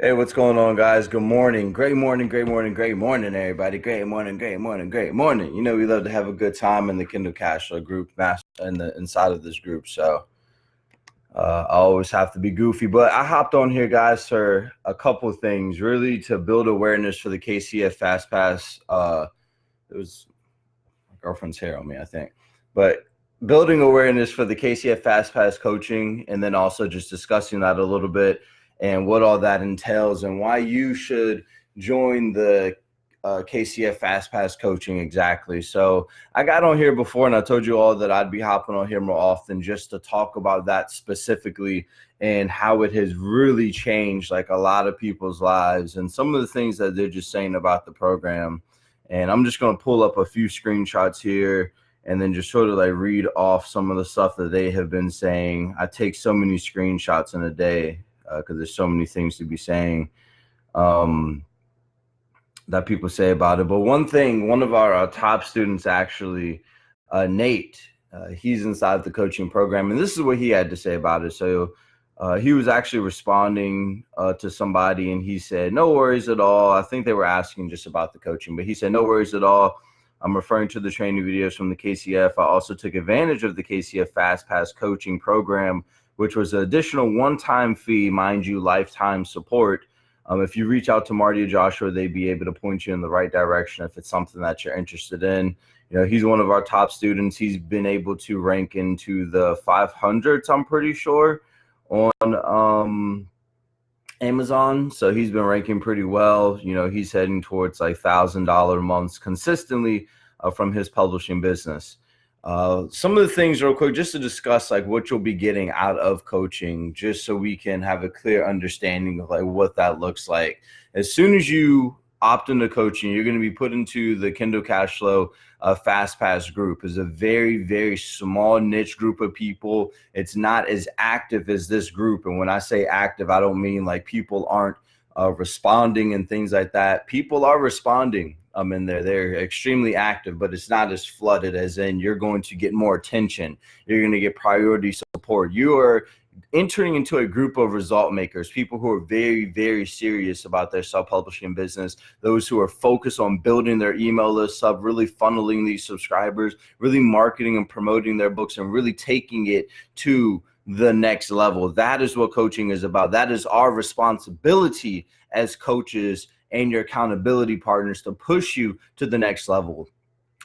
Hey, what's going on, guys? Good morning. Great morning, great morning, great morning, everybody. Great morning, great morning, great morning. You know, we love to have a good time in the Kindle Cash Flow group, inside of this group. So I always have to be goofy, but I hopped on here, guys, for a couple of things, really to build awareness for the KCF Fast Pass. It was my girlfriend's hair on me, I think, but building awareness for the KCF Fast Pass coaching, and then also just discussing that a little bit and what all that entails and why you should join the KCF Fast Pass coaching exactly. So I got on here before and I told you all that I'd be hopping on here more often just to talk about that specifically and how it has really changed like a lot of people's lives and some of the things that they're just saying about the program. And I'm just going to pull up a few screenshots here and then just sort of like read off some of the stuff that they have been saying. I take so many screenshots in a day because there's so many things to be saying that people say about it. But one thing, one of our top students actually, Nate, he's inside the coaching program, and this is what he had to say about it. So he was actually responding to somebody, and he said, "No worries at all." I think they were asking just about the coaching, but he said, "No worries at all. I'm referring to the training videos from the KCF. I also took advantage of the KCF Fast Pass coaching program, which was an additional one-time fee, mind you, lifetime support. If you reach out to Marty or Joshua, they'd be able to point you in the right direction if it's something that you're interested in." You know, he's one of our top students. He's been able to rank into the 500s, I'm pretty sure, on Amazon. So he's been ranking pretty well. You know, he's heading towards like $1,000 months consistently from his publishing business. Some of the things real quick, just to discuss like what you'll be getting out of coaching, just so we can have a clear understanding of like what that looks like. As soon as you opt into coaching, you're going to be put into the Kindle Cash Flow Fast Pass group. Is a very, very small niche group of people. It's not as active as this group. And when I say active, I don't mean like people aren't responding and things like that. People are responding in there. They're extremely active, but it's not as flooded as in you're going to get more attention. You're going to get priority support. You are entering into a group of result makers, people who are very, very serious about their self-publishing business, those who are focused on building their email lists up, really funneling these subscribers, really marketing and promoting their books, and really taking it to the next level. That is what coaching is about. That is our responsibility as coaches and your accountability partners to push you to the next level.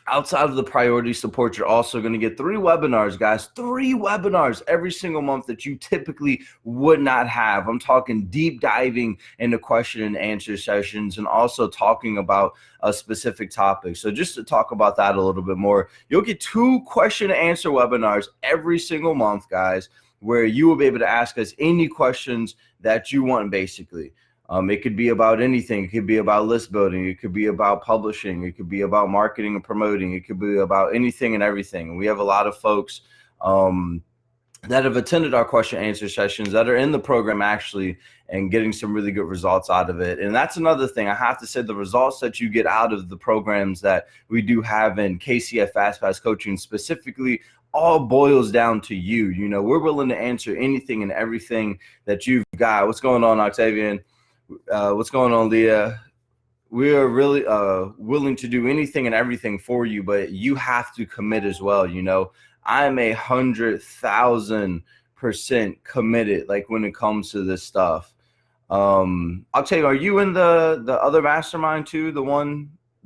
Outside of the priority support, you're also going to get 3 webinars, guys, 3 webinars every single month that you typically would not have. I'm talking deep diving into question and answer sessions and also talking about a specific topic. So just to talk about that a little bit more, you'll get 2 question and answer webinars every single month, guys, where you will be able to ask us any questions that you want, basically. It could be about anything. It could be about list building. It could be about publishing. It could be about marketing and promoting. It could be about anything and everything. We have a lot of folks that have attended our question and answer sessions that are in the program actually and getting some really good results out of it. And that's another thing. I have to say, the results that you get out of the programs that we do have in KCF Fast Pass coaching specifically all boils down to you. You know, we're willing to answer anything and everything that you've got. What's going on, Octavian? What's going on, Leah? We are really willing to do anything and everything for you, but you have to commit as well. You know, I'm 100,000% committed. Like when it comes to this stuff, I'll tell you, are you in the other mastermind too? The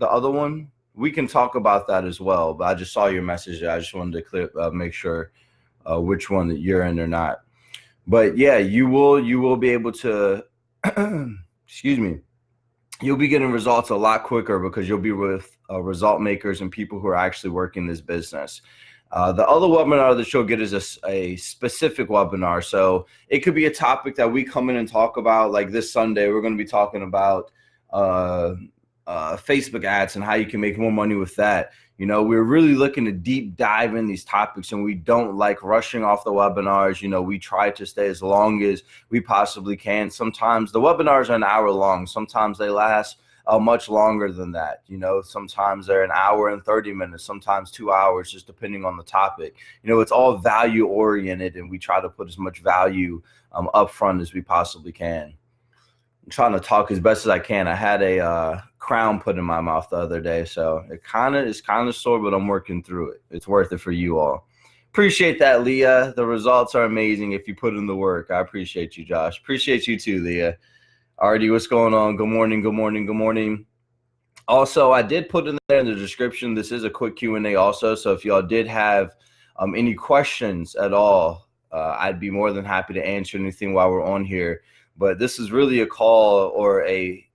other one? We can talk about that as well. But I just saw your message. I just wanted to make sure which one that you're in or not. But yeah, you will be able to. Excuse me, you'll be getting results a lot quicker because you'll be with result makers and people who are actually working this business. The other webinar that you'll get is a specific webinar. So it could be a topic that we come in and talk about. Like this Sunday, we're going to be talking about Facebook ads and how you can make more money with that. You know, we're really looking to deep dive in these topics, and we don't like rushing off the webinars. You know, we try to stay as long as we possibly can. Sometimes the webinars are an hour long. Sometimes they last much longer than that. You know, sometimes they're an hour and 30 minutes, sometimes 2 hours, just depending on the topic. You know, it's all value oriented, and we try to put as much value up front as we possibly can. I'm trying to talk as best as I can. I had a crown put in my mouth the other day, so it's kind of sore, but I'm working through it. It's worth it for you all. Appreciate that, Leah. The results are amazing if you put in the work. I appreciate you, Josh. Appreciate you too, Leah. Artie, what's going on? Good morning, good morning, good morning. Also, I did put in there in the description, this is a quick Q&A also, so if y'all did have any questions at all, I'd be more than happy to answer anything while we're on here. But this is really a call or a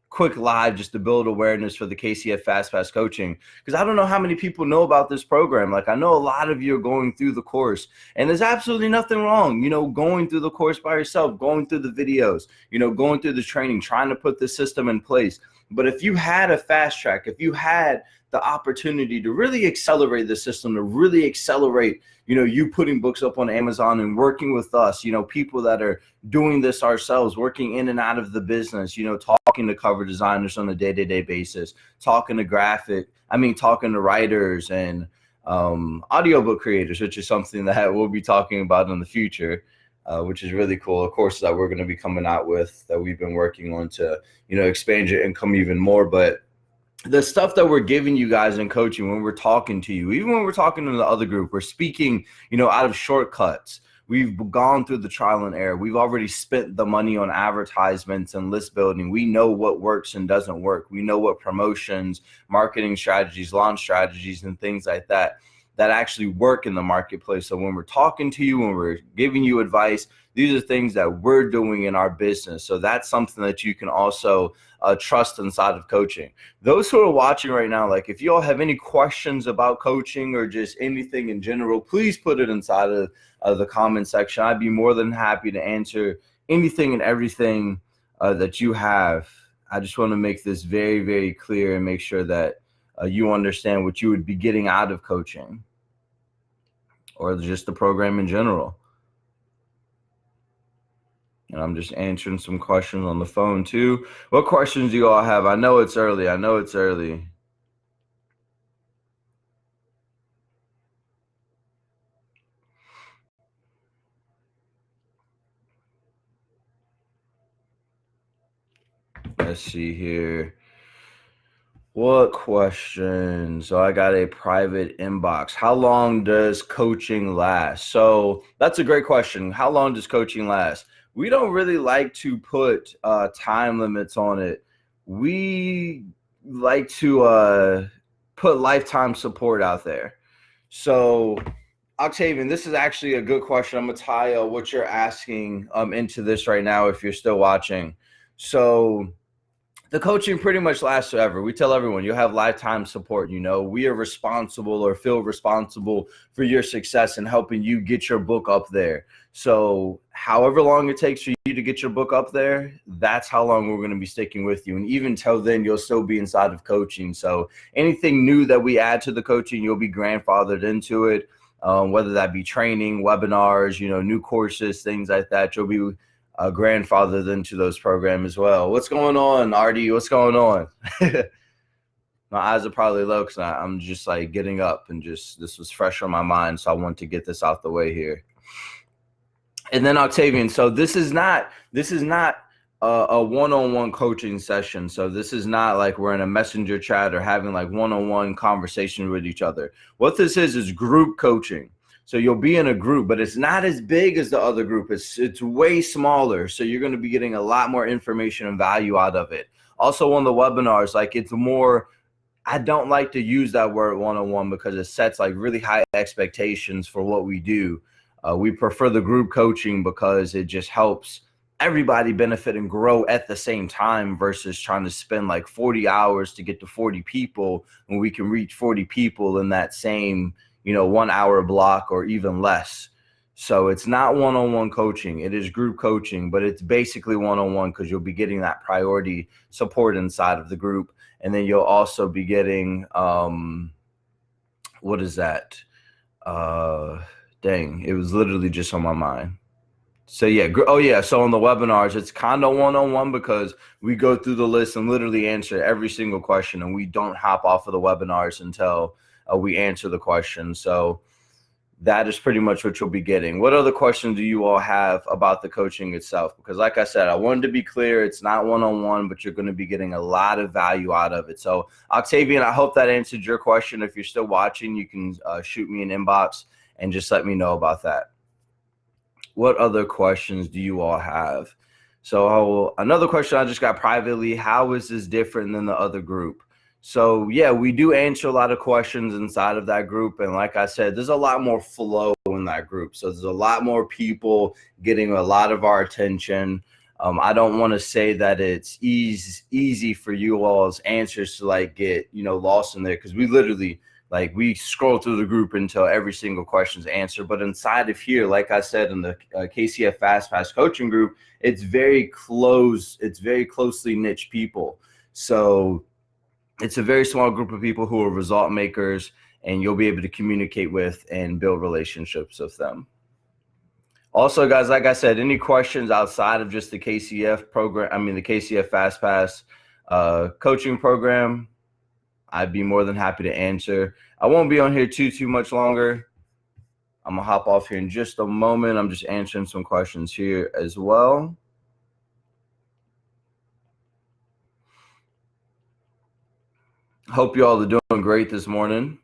quick live just to build awareness for the KCF Fast Pass coaching, because I don't know how many people know about this program. Like, I know a lot of you are going through the course, and there's absolutely nothing wrong, going through the course by yourself, going through the videos, going through the training, trying to put the system in place. But if you had a fast track, if you had the opportunity to really accelerate the system, to really accelerate, you putting books up on Amazon and working with us, people that are doing this ourselves, working in and out of the business, talking to cover designers on a day-to-day basis, talking to writers and audiobook creators, which is something that we'll be talking about in the future, which is really cool. Of course, that we're going to be coming out with, that we've been working on to, expand your income even more. But the stuff that we're giving you guys in coaching, when we're talking to you, even when we're talking to the other group, we're speaking, out of shortcuts. We've gone through the trial and error. We've already spent the money on advertisements and list building. We know what works and doesn't work. We know what promotions, marketing strategies, launch strategies, and things like that actually work in the marketplace. So when we're talking to you, when we're giving you advice, these are things that we're doing in our business. So that's something that you can also trust inside of coaching. Those who are watching right now, like, if you all have any questions about coaching or just anything in general, please put it inside of the comment section. I'd be more than happy to answer anything and everything that you have. I just want to make this very, very clear and make sure that you understand what you would be getting out of coaching or just the program in general. And I'm just answering some questions on the phone too. What questions do you all have? I know it's early. Let's see here. What question? So I got a private inbox. How long does coaching last? So that's a great question. How long does coaching last? We don't really like to put time limits on it. We like to put lifetime support out there. So Octavian, this is actually a good question. I'm going to tie what you're asking into this right now if you're still watching. So the coaching pretty much lasts forever. We tell everyone you'll have lifetime support. We are responsible or feel responsible for your success in helping you get your book up there. So however long it takes for you to get your book up there, that's how long we're going to be sticking with you. And even till then, you'll still be inside of coaching. So anything new that we add to the coaching, you'll be grandfathered into it, whether that be training, webinars, new courses, things like that. You'll be grandfathered into those programs as well. What's going on, Artie? What's going on? My eyes are probably low because I'm just like getting up and just this was fresh on my mind, so I want to get this out the way here. And then Octavian, so this is not a one-on-one coaching session. So this is not like we're in a messenger chat or having like one-on-one conversation with each other. What this is group coaching. So you'll be in a group, but it's not as big as the other group. It's way smaller. So you're going to be getting a lot more information and value out of it. Also on the webinars, like it's more, I don't like to use that word one-on-one because it sets like really high expectations for what we do. We prefer the group coaching because it just helps everybody benefit and grow at the same time versus trying to spend like 40 hours to get to 40 people when we can reach 40 people in that same 1 hour block or even less. So it's not one-on-one coaching. It is group coaching, but it's basically one-on-one because you'll be getting that priority support inside of the group. And then you'll also be getting, what is that? Dang, it was literally just on my mind. So yeah, so on the webinars, it's kind of one-on-one because we go through the list and literally answer every single question, and we don't hop off of the webinars until we answer the question. So that is pretty much what you'll be getting. What other questions do you all have about the coaching itself? Because like I said, I wanted to be clear, it's not one-on-one, but you're going to be getting a lot of value out of it. So Octavian, I hope that answered your question. If you're still watching, you can shoot me an inbox and just let me know about that. What other questions do you all have? So another question I just got privately, how is this different than the other group? So yeah, we do answer a lot of questions inside of that group. And like I said, there's a lot more flow in that group. So there's a lot more people getting a lot of our attention. I don't want to say that it's easy for you all's answers to like get, lost in there. Cause we literally we scroll through the group until every single question's answered. But inside of here, like I said, in the KCF Fast Pass coaching group, it's very close. It's very closely niche people. So it's a very small group of people who are result makers, and you'll be able to communicate with and build relationships with them. Also, guys, like I said, any questions outside of just the KCF program, the KCF Fast Pass coaching program, I'd be more than happy to answer. I won't be on here too much longer. I'm going to hop off here in just a moment. I'm just answering some questions here as well. Hope you all are doing great this morning.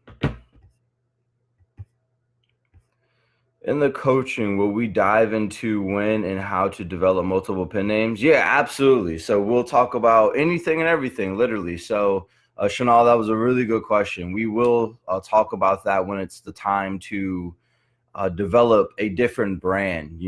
In the coaching, will we dive into when and how to develop multiple pen names? Yeah, absolutely. So we'll talk about anything and everything, literally. So Chanel, that was a really good question. We will talk about that when it's the time to develop a different brand,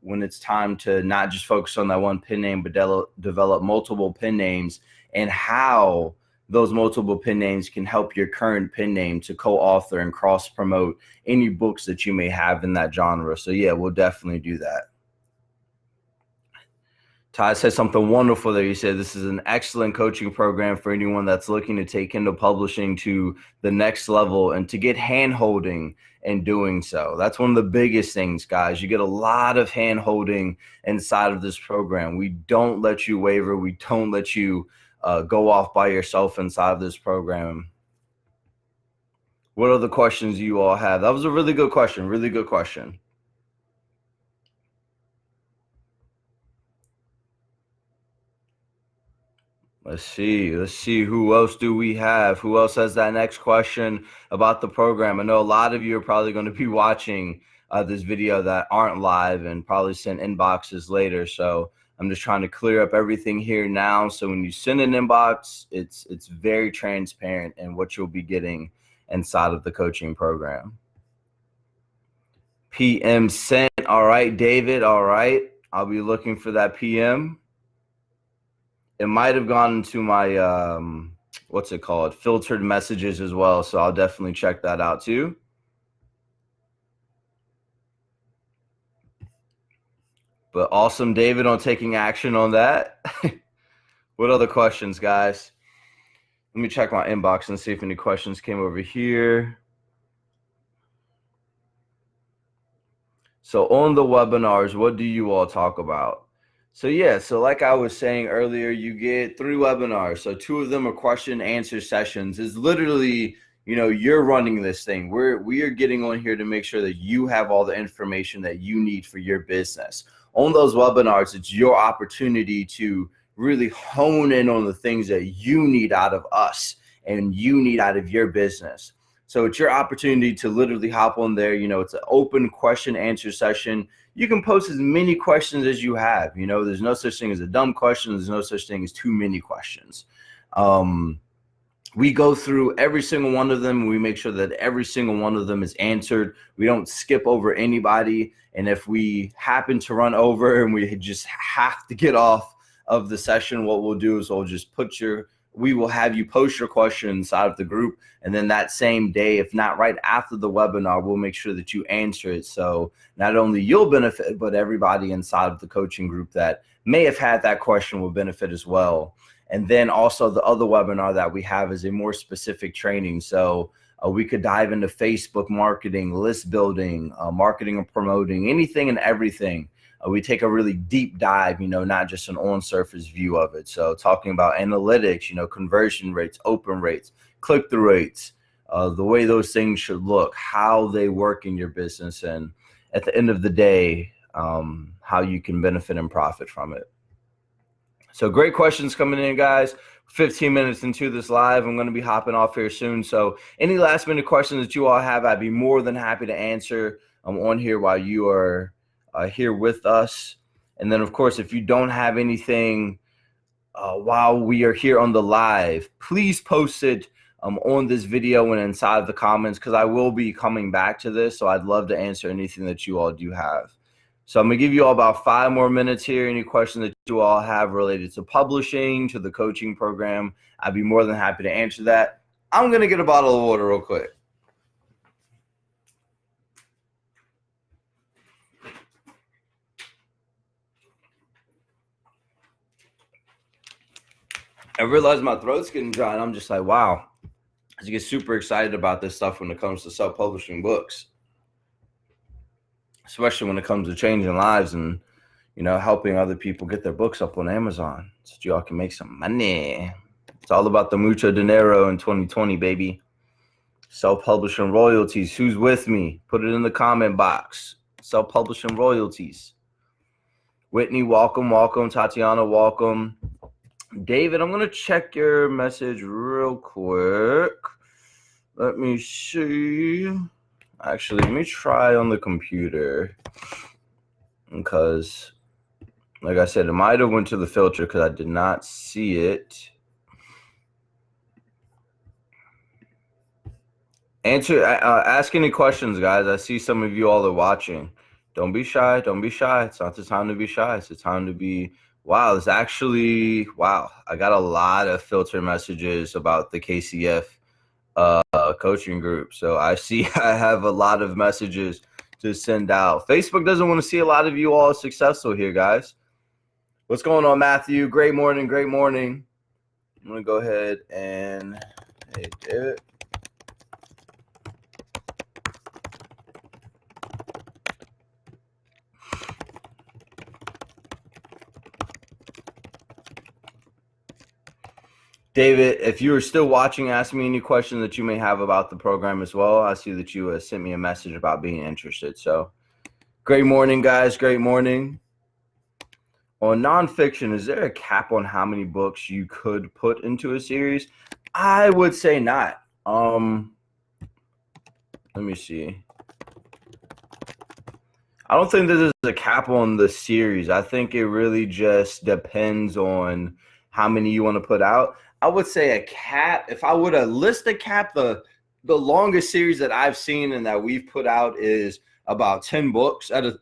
when it's time to not just focus on that one pen name, but develop multiple pen names, and how those multiple pen names can help your current pen name to co-author and cross-promote any books that you may have in that genre. So yeah, we'll definitely do that. Ty said something wonderful there. He said, this is an excellent coaching program for anyone that's looking to take Kindle publishing to the next level and to get hand-holding in doing so. That's one of the biggest things, guys. You get a lot of hand-holding inside of this program. We don't let you waver. We don't let you go off by yourself inside of this program. What other questions do you all have? That was a really good question. Really good question. Let's see. Who else do we have? Who else has that next question about the program? I know a lot of you are probably going to be watching this video that aren't live and probably send inboxes later. So I'm just trying to clear up everything here now. So when you send an inbox, it's very transparent in what you'll be getting inside of the coaching program. PM sent. All right, David. All right. I'll be looking for that PM. It might have gone into my, what's it called? Filtered messages as well. So I'll definitely check that out too. But awesome, David, on taking action on that. What other questions, guys? Let me check my inbox and see if any questions came over here. So on the webinars, what do you all talk about? So yeah, so like I was saying earlier, you get 3 webinars. So 2 of them are question and answer sessions. It's literally, you're running this thing. We are getting on here to make sure that you have all the information that you need for your business. On those webinars, it's your opportunity to really hone in on the things that you need out of us and you need out of your business. So it's your opportunity to literally hop on there. It's an open question answer session. You can post as many questions as you have. There's no such thing as a dumb question. There's no such thing as too many questions. We go through every single one of them, and we make sure that every single one of them is answered. We don't skip over anybody. And if we happen to run over and we just have to get off of the session, what we'll do is we'll just we will have you post your question inside of the group. And then that same day, if not right after the webinar, we'll make sure that you answer it. So not only you'll benefit, but everybody inside of the coaching group that may have had that question will benefit as well. And then also the other webinar that we have is a more specific training. So we could dive into Facebook marketing, list building, marketing and promoting, anything and everything. We take a really deep dive, not just an on-surface view of it. So talking about analytics, conversion rates, open rates, click-through rates, the way those things should look, how they work in your business, and at the end of the day, how you can benefit and profit from it. So great questions coming in, guys. 15 minutes into this live. I'm going to be hopping off here soon. So any last minute questions that you all have, I'd be more than happy to answer. I'm on here while you are here with us. And then, of course, if you don't have anything while we are here on the live, please post it on this video and inside the comments, because I will be coming back to this. So I'd love to answer anything that you all do have. So I'm going to give you all about 5 more minutes here. Any questions that you all have related to publishing, to the coaching program, I'd be more than happy to answer that. I'm going to get a bottle of water real quick. I realize my throat's getting dry, and I'm just like, wow. I get super excited about this stuff when it comes to self-publishing books, especially when it comes to changing lives and, you know, helping other people get their books up on Amazon so that y'all can make some money. It's all about the mucho dinero in 2020, baby. Self-publishing royalties. Who's with me? Put it in the comment box. Self-publishing royalties. Whitney, welcome, welcome. Tatiana, welcome. David, I'm going to check your message real quick. Let me see. Actually, let me try on the computer, because, like I said, it might have went to the filter because I did not see it. Ask any questions, guys. I see some of you all are watching. Don't be shy. Don't be shy. It's not the time to be shy. It's the time to be. Wow, it's actually, wow. I got a lot of filter messages about the KCF coaching group. So I see I have a lot of messages to send out. Facebook doesn't want to see a lot of you all successful here, guys. What's going on, Matthew? Great morning, great morning. I'm going to go ahead and, hey, David. David, if you are still watching, ask me any questions that you may have about the program as well. I see that you sent me a message about being interested. So great morning, guys. Great morning. On nonfiction, is there a cap on how many books you could put into a series? I would say not. Let me see. I don't think there's a cap on the series. I think it really just depends on how many you want to put out. I would say a cap, if I were to list a cap, the longest series that I've seen and that we've put out is about 10 books at a,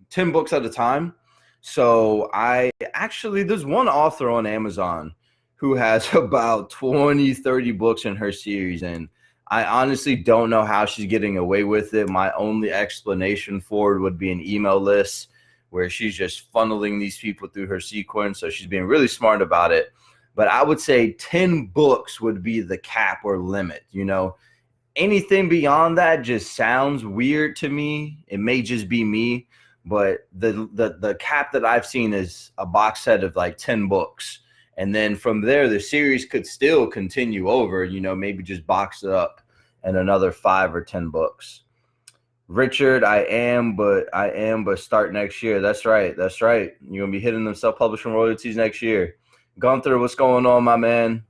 10 books at a time. So there's one author on Amazon who has about 20, 30 books in her series. And I honestly don't know how she's getting away with it. My only explanation for it would be an email list where she's just funneling these people through her sequence. So she's being really smart about it. But I would say 10 books would be the cap or limit. You know, anything beyond that just sounds weird to me. It may just be me, but the cap that I've seen is a box set of like 10 books. And then from there, the series could still continue over, you know, maybe just box it up and another 5 or 10 books. Richard, I am, but start next year. That's right. That's right. You're going to be hitting them self-publishing royalties next year. Gunther, what's going on, my man?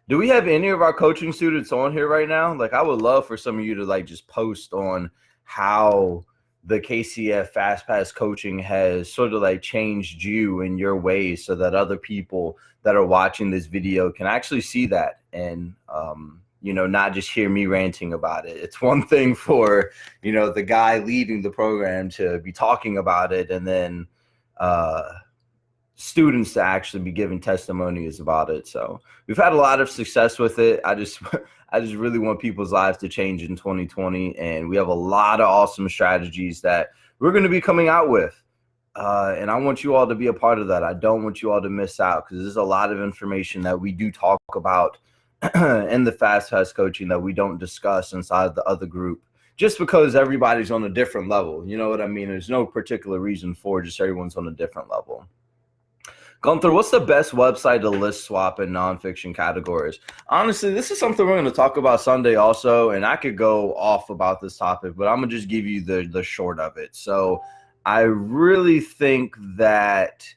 Do we have any of our coaching students on here right now? Like, I would love for some of you to like just post on how the KCF Fast Pass coaching has sort of like changed you in your ways so that other people that are watching this video can actually see that and, you know, not just hear me ranting about it. It's one thing for, you know, the guy leading the program to be talking about it and then students to actually be giving testimonies about it. So we've had a lot of success with it. I just really want people's lives to change in 2020. And we have a lot of awesome strategies that we're going to be coming out with. And I want you all to be a part of that. I don't want you all to miss out because there's a lot of information that we do talk about in the Fast Pass coaching that we don't discuss inside the other group, just because everybody's on a different level. You know what I mean? There's no particular reason for it, just everyone's on a different level. Gunther, what's the best website to list swap in nonfiction categories? Honestly, this is something we're going to talk about Sunday also, and I could go off about this topic, but I'm going to just give you the short of it. So I really think that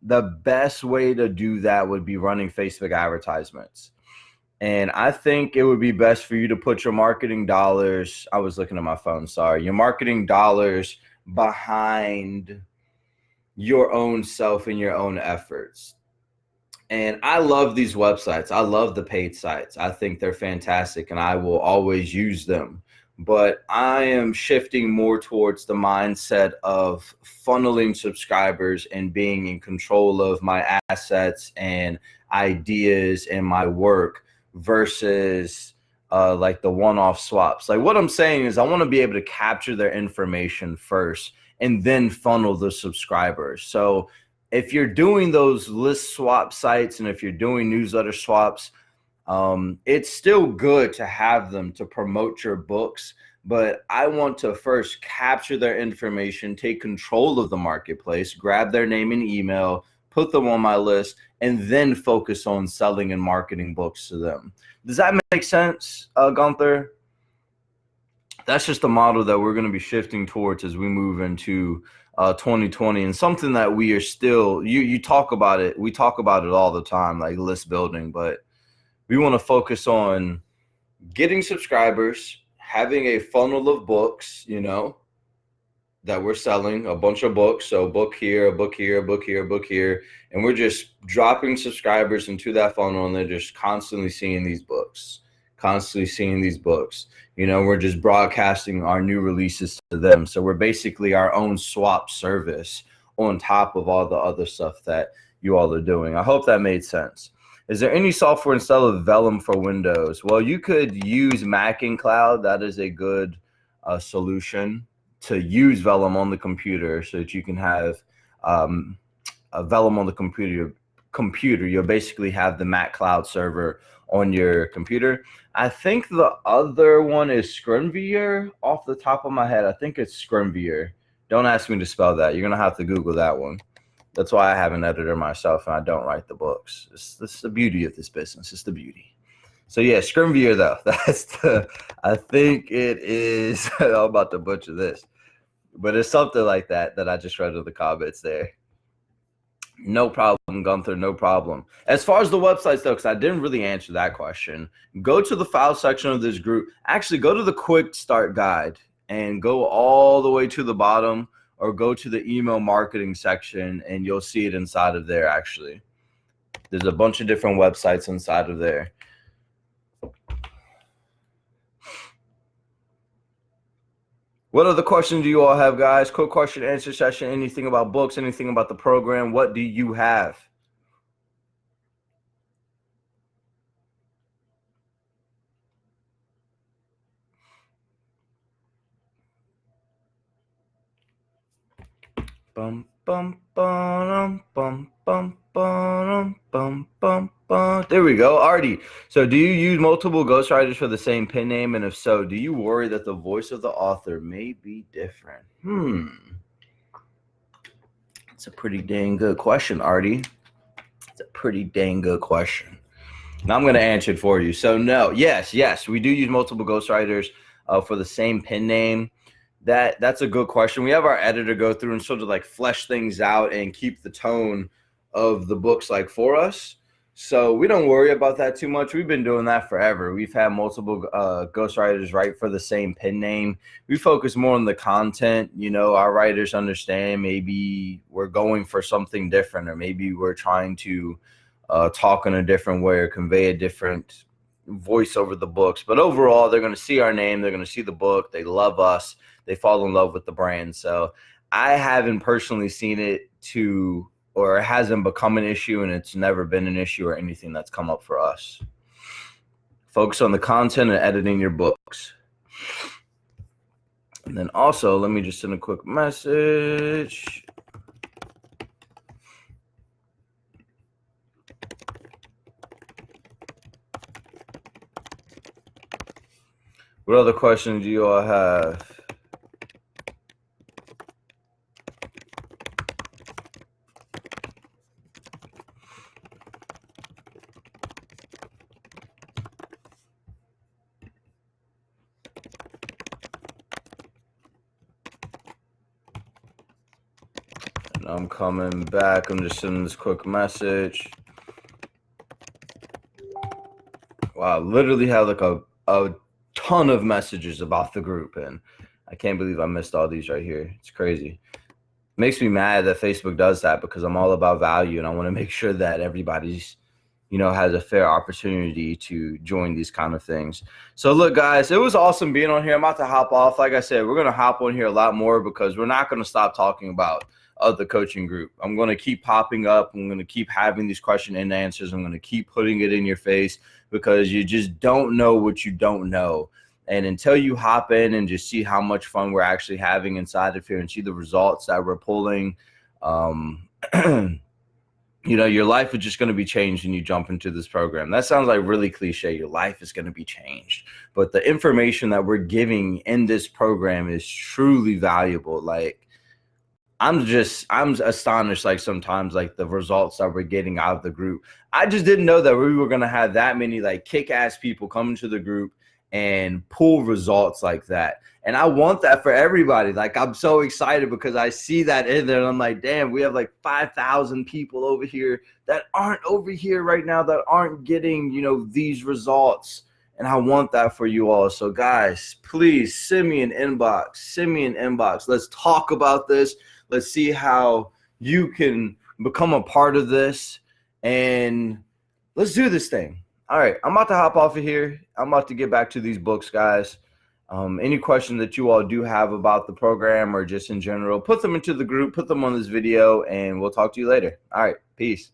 the best way to do that would be running Facebook advertisements. And I think it would be best for you to put your marketing dollars, I was looking at my phone, sorry, your marketing dollars behind your own self and your own efforts. And I love these websites. I love the paid sites. I think they're fantastic and I will always use them. But I am shifting more towards the mindset of funneling subscribers and being in control of my assets and ideas and my work versus like the one-off swaps. Like what I'm saying is I want to be able to capture their information first and then funnel the subscribers. So if you're doing those list swap sites and if you're doing newsletter swaps, it's still good to have them to promote your books, but I want to first capture their information, take control of the marketplace, grab their name and email, put them on my list, and then focus on selling and marketing books to them. Does that make sense, Gunther? That's just the model that we're going to be shifting towards as we move into 2020, and something that we are still, you talk about it, we talk about it all the time, like list building, but we want to focus on getting subscribers, having a funnel of books, you know, that we're selling, a bunch of books. So book here, a book here, a book here, a book here. And we're just dropping subscribers into that funnel and they're just constantly seeing these books, constantly seeing these books. You know, we're just broadcasting our new releases to them. So we're basically our own swap service on top of all the other stuff that you all are doing. I hope that made sense. Is there any software instead of Vellum for Windows? Well, you could use Mac and Cloud. That is a good solution to use Vellum on the computer so that you can have a Vellum on the computer. You'll basically have the Mac Cloud server on your computer. I think the other one is Scrimvier off the top of my head. I think it's Scrimvier. Don't ask me to spell that. You're going to have to Google that one. That's why I have an editor myself and I don't write the books. This is the beauty of this business. It's the beauty. So yeah, Scrimvier though. That's the, I think it is, I'm about to butcher this, but it's something like that I just read in the comments there. No problem, Gunther, no problem. As far as the websites though, because I didn't really answer that question, go to the file section of this group. Actually, go to the quick start guide and go all the way to the bottom, or go to the email marketing section and you'll see it inside of there. Actually, there's a bunch of different websites inside of there. What other questions do you all have, guys? Quick question answer session. Anything about books, anything about the program? What do you have? Bum bum bum bum bum bum bum bum bum. There we go, Artie. So, do you use multiple ghostwriters for the same pen name, and if so, do you worry that the voice of the author may be different? It's a pretty dang good question, Artie. It's a pretty dang good question. Now I'm going to answer it for you. So, no, yes, we do use multiple ghostwriters for the same pen name. That's a good question. We have our editor go through and sort of like flesh things out and keep the tone of the books like for us. So we don't worry about that too much. We've been doing that forever. We've had multiple ghostwriters write for the same pen name. We focus more on the content. You know, our writers understand maybe we're going for something different, or maybe we're trying to talk in a different way or convey a different voice over the books. But overall, they're going to see our name. They're going to see the book. They love us. They fall in love with the brand. So I haven't personally seen it or it hasn't become an issue, and it's never been an issue or anything that's come up for us. Focus on the content and editing your books. And then also, let me just send a quick message. What other questions do you all have? I'm coming back. I'm just sending this quick message. Wow, literally have like a ton of messages about the group, and I can't believe I missed all these right here. It's crazy. Makes me mad that Facebook does that, because I'm all about value and I want to make sure that everybody's, has a fair opportunity to join these kind of things. So look, guys, it was awesome being on here. I'm about to hop off. Like I said, we're going to hop on here a lot more, because we're not going to stop talking about the coaching group. I'm going to keep popping up. I'm going to keep having these question and answers. I'm going to keep putting it in your face, because you just don't know what you don't know. And until you hop in and just see how much fun we're actually having inside of here and see the results that we're pulling, your life is just going to be changed when you jump into this program. That sounds like really cliche. Your life is going to be changed. But the information that we're giving in this program is truly valuable. Like, I'm astonished, like, sometimes, like, the results that we're getting out of the group. I just didn't know that we were going to have that many, like, kick-ass people coming to the group and pull results like that. And I want that for everybody. Like, I'm so excited because I see that in there, and I'm like, damn, we have like 5,000 people over here that aren't over here right now, that aren't getting, these results. And I want that for you all. So guys, please send me an inbox. Let's talk about this. Let's see how you can become a part of this, and let's do this thing. All right, I'm about to hop off of here. I'm about to get back to these books, guys. Any questions that you all do have about the program or just in general, put them into the group, put them on this video, and we'll talk to you later. All right, peace.